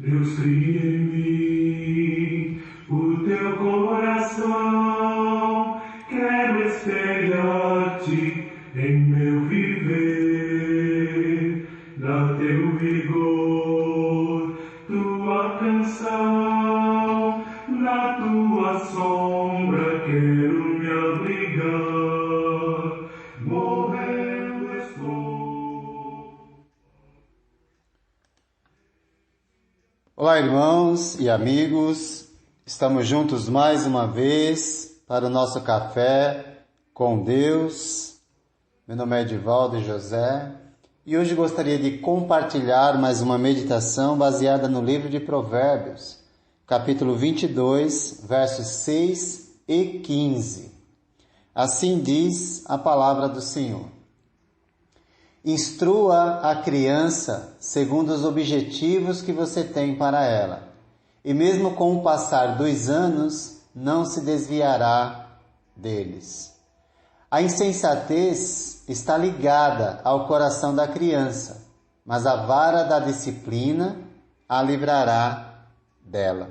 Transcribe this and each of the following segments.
Deus cria em mim o teu coração, quero espelhar-te em meu viver, dá teu vigor, tua canção, na tua sombra quero me abrigar, morrendo estou. Olá, irmãos e amigos, estamos juntos mais uma vez para o nosso café com Deus. Meu nome é Edivaldo José e hoje gostaria de compartilhar mais uma meditação baseada no livro de Provérbios, capítulo 22, versos 6 e 15. Assim diz a palavra do Senhor: instrua a criança segundo os objetivos que você tem para ela, e mesmo com o passar dos anos, não se desviará deles. A insensatez está ligada ao coração da criança, mas a vara da disciplina a livrará dela.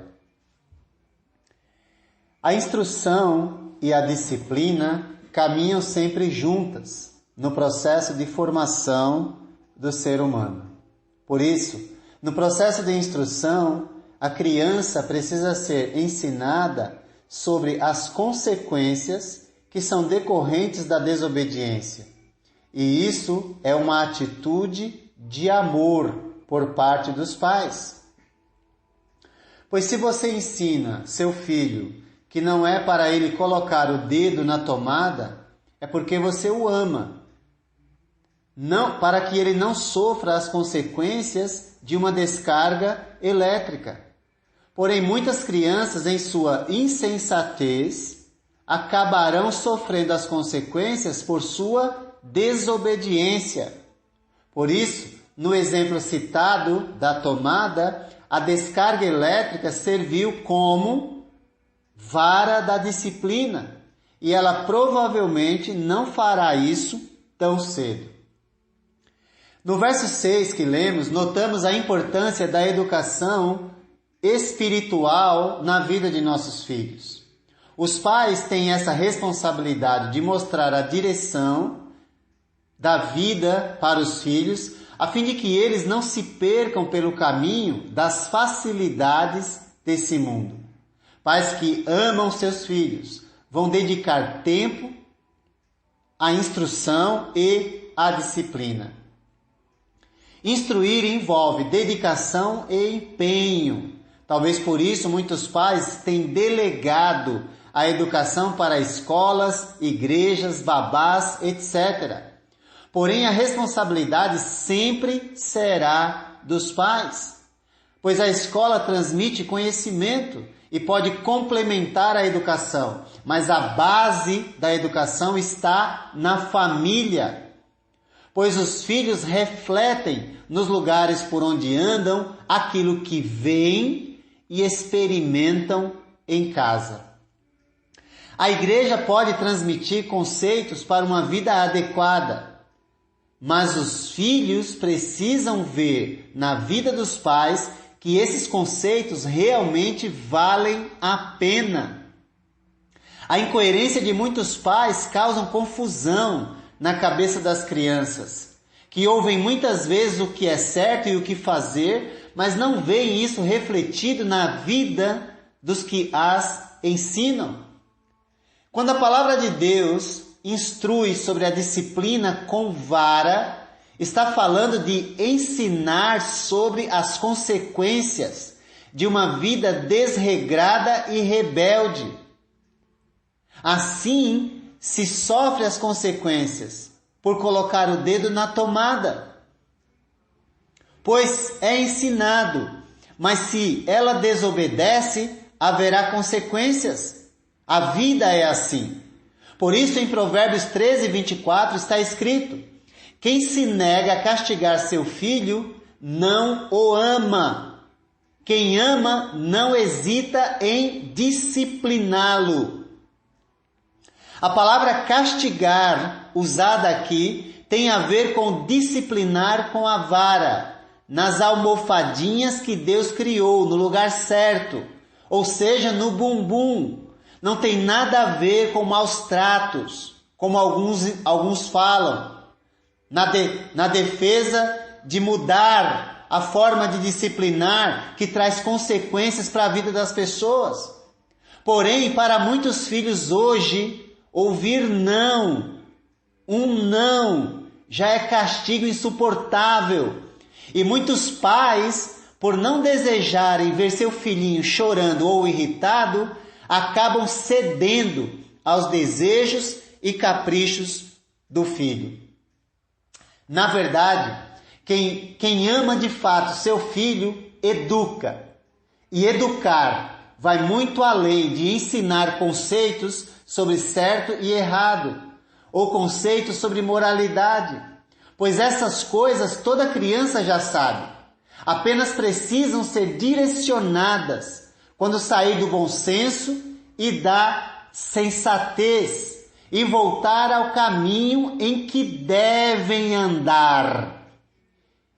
A instrução e a disciplina caminham sempre juntas no processo de formação do ser humano. Por isso, no processo de instrução, a criança precisa ser ensinada sobre as consequências que são decorrentes da desobediência. E isso é uma atitude de amor por parte dos pais. Pois se você ensina seu filho que não é para ele colocar o dedo na tomada, é porque você o ama. Não, para que ele não sofra as consequências de uma descarga elétrica. Porém, muitas crianças, em sua insensatez, acabarão sofrendo as consequências por sua desobediência. Por isso, no exemplo citado da tomada, a descarga elétrica serviu como vara da disciplina, e ela provavelmente não fará isso tão cedo. No verso 6 que lemos, notamos a importância da educação espiritual na vida de nossos filhos. Os pais têm essa responsabilidade de mostrar a direção da vida para os filhos, a fim de que eles não se percam pelo caminho das facilidades desse mundo. Pais que amam seus filhos vão dedicar tempo à instrução e à disciplina. Instruir envolve dedicação e empenho. Talvez por isso muitos pais têm delegado a educação para escolas, igrejas, babás, etc. Porém, a responsabilidade sempre será dos pais, pois a escola transmite conhecimento e pode complementar a educação, mas a base da educação está na família, pois os filhos refletem nos lugares por onde andam aquilo que veem e experimentam em casa. A igreja pode transmitir conceitos para uma vida adequada, mas os filhos precisam ver na vida dos pais que esses conceitos realmente valem a pena. A incoerência de muitos pais causa confusão na cabeça das crianças, que ouvem muitas vezes o que é certo e o que fazer, mas não veem isso refletido na vida dos que as ensinam. Quando a palavra de Deus instrui sobre a disciplina com vara, está falando de ensinar sobre as consequências de uma vida desregrada e rebelde. Assim, se sofre as consequências por colocar o dedo na tomada, pois é ensinado, mas se ela desobedece, haverá consequências. A vida é assim. Por isso, em Provérbios 13, 24, está escrito: quem se nega a castigar seu filho, não o ama. Quem ama, não hesita em discipliná-lo. A palavra castigar, usada aqui, tem a ver com disciplinar com a vara. nas almofadinhas que Deus criou, no lugar certo, ou seja, no bumbum. Não tem nada a ver com maus tratos, como alguns falam, na defesa de mudar a forma de disciplinar que traz consequências para a vida das pessoas. Porém, para muitos filhos hoje, ouvir não, um não, já é castigo insuportável. E muitos pais, por não desejarem ver seu filhinho chorando ou irritado, acabam cedendo aos desejos e caprichos do filho. Na verdade, quem ama de fato seu filho, educa. E educar vai muito além de ensinar conceitos sobre certo e errado, ou conceitos sobre moralidade, pois essas coisas toda criança já sabe. Apenas precisam ser direcionadas quando sair do bom senso e da sensatez e voltar ao caminho em que devem andar.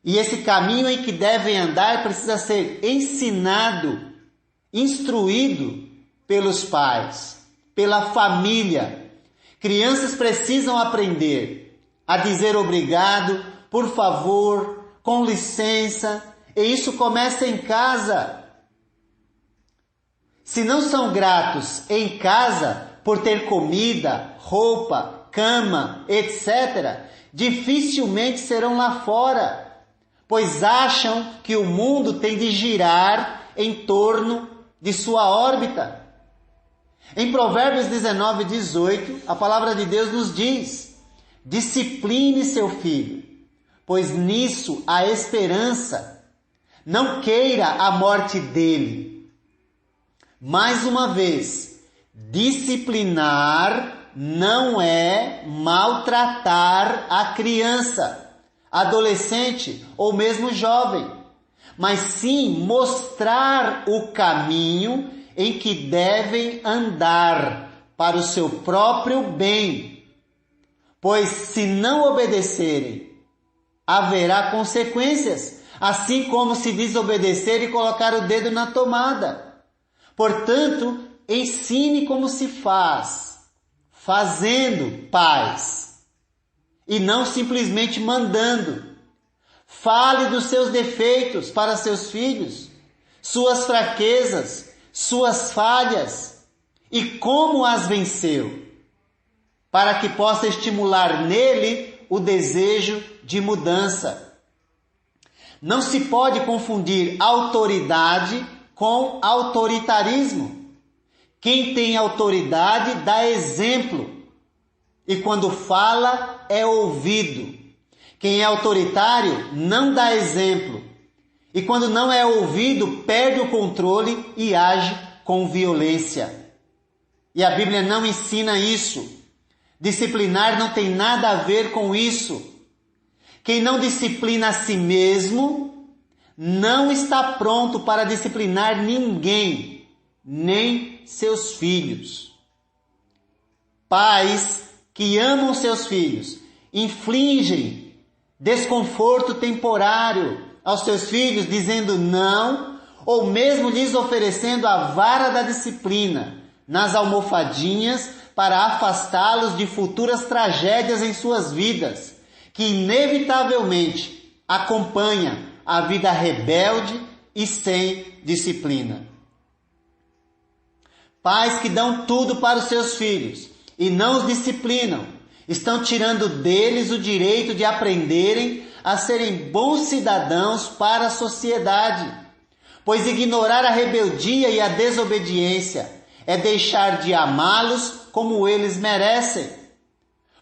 E esse caminho em que devem andar precisa ser ensinado, instruído pelos pais, pela família. Crianças precisam aprender a dizer obrigado, por favor, com licença, e isso começa em casa. Se não são gratos em casa por ter comida, roupa, cama, etc., dificilmente serão lá fora, pois acham que o mundo tem de girar em torno de sua órbita. Em Provérbios 19:18, a palavra de Deus nos diz: discipline seu filho, pois nisso há esperança. Não queira a morte dele. Mais uma vez, disciplinar não é maltratar a criança, adolescente ou mesmo jovem, mas sim mostrar o caminho em que devem andar para o seu próprio bem. Pois se não obedecerem, haverá consequências, assim como se desobedecer e colocar o dedo na tomada. Portanto, ensine como se faz, fazendo, pais, e não simplesmente mandando. Fale dos seus defeitos para seus filhos, suas fraquezas, suas falhas e como as venceu, para que possa estimular nele o desejo de mudança. Não se pode confundir autoridade com autoritarismo. Quem tem autoridade dá exemplo e quando fala é ouvido. Quem é autoritário não dá exemplo e quando não é ouvido perde o controle e age com violência. E a Bíblia não ensina isso. Disciplinar não tem nada a ver com isso. Quem não disciplina a si mesmo não está pronto para disciplinar ninguém, nem seus filhos. Pais que amam seus filhos infligem desconforto temporário aos seus filhos, dizendo não, ou mesmo lhes oferecendo a vara da disciplina nas almofadinhas para afastá-los de futuras tragédias em suas vidas, que inevitavelmente acompanha a vida rebelde e sem disciplina. Pais que dão tudo para os seus filhos e não os disciplinam, estão tirando deles o direito de aprenderem a serem bons cidadãos para a sociedade, pois ignorar a rebeldia e a desobediência é deixar de amá-los como eles merecem,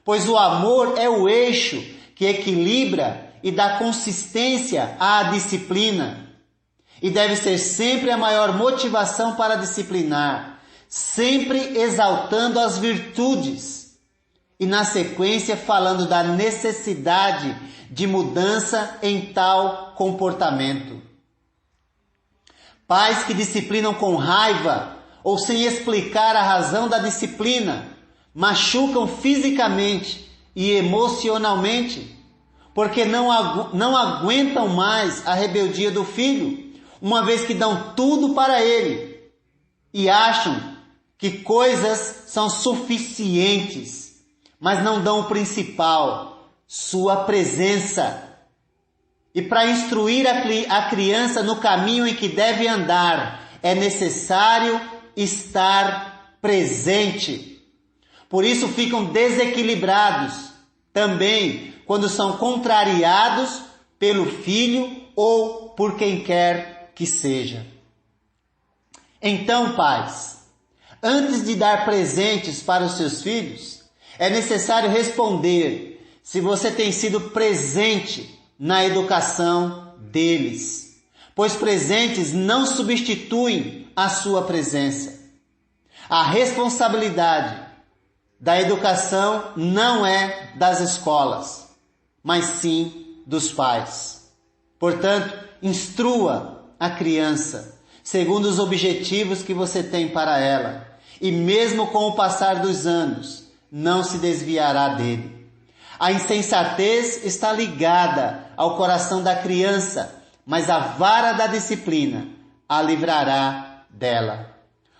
pois o amor é o eixo que equilibra e dá consistência à disciplina, e deve ser sempre a maior motivação para disciplinar, sempre exaltando as virtudes, e na sequência falando da necessidade de mudança em tal comportamento. Pais que disciplinam com raiva ou sem explicar a razão da disciplina, machucam fisicamente e emocionalmente, porque não aguentam mais a rebeldia do filho, uma vez que dão tudo para ele e acham que coisas são suficientes, mas não dão o principal, sua presença. E para instruir a criança no caminho em que deve andar, é necessário estar presente. Por isso ficam desequilibrados também quando são contrariados pelo filho ou por quem quer que seja. Então, pais, antes de dar presentes para os seus filhos, é necessário responder se você tem sido presente na educação deles, pois presentes não substituem a sua presença. A responsabilidade da educação não é das escolas, mas sim dos pais. Portanto, instrua a criança segundo os objetivos que você tem para ela, e mesmo com o passar dos anos, não se desviará dele. A insensatez está ligada ao coração da criança, mas a vara da disciplina a livrará dela.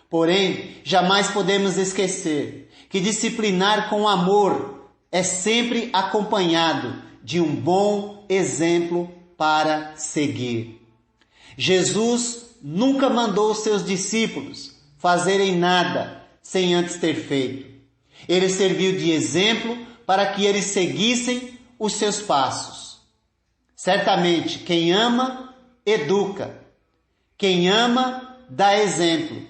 Porém, jamais podemos esquecer que disciplinar com amor é sempre acompanhado de um bom exemplo para seguir. Jesus nunca mandou seus discípulos fazerem nada sem antes ter feito. Ele serviu de exemplo para que eles seguissem os seus passos. Certamente, quem ama, educa. Quem ama, dá exemplo.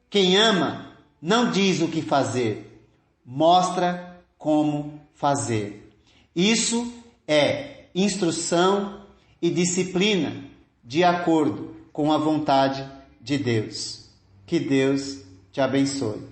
Quem ama, não diz o que fazer, mostra como fazer. Isso é instrução e disciplina de acordo com a vontade de Deus. Que Deus te abençoe.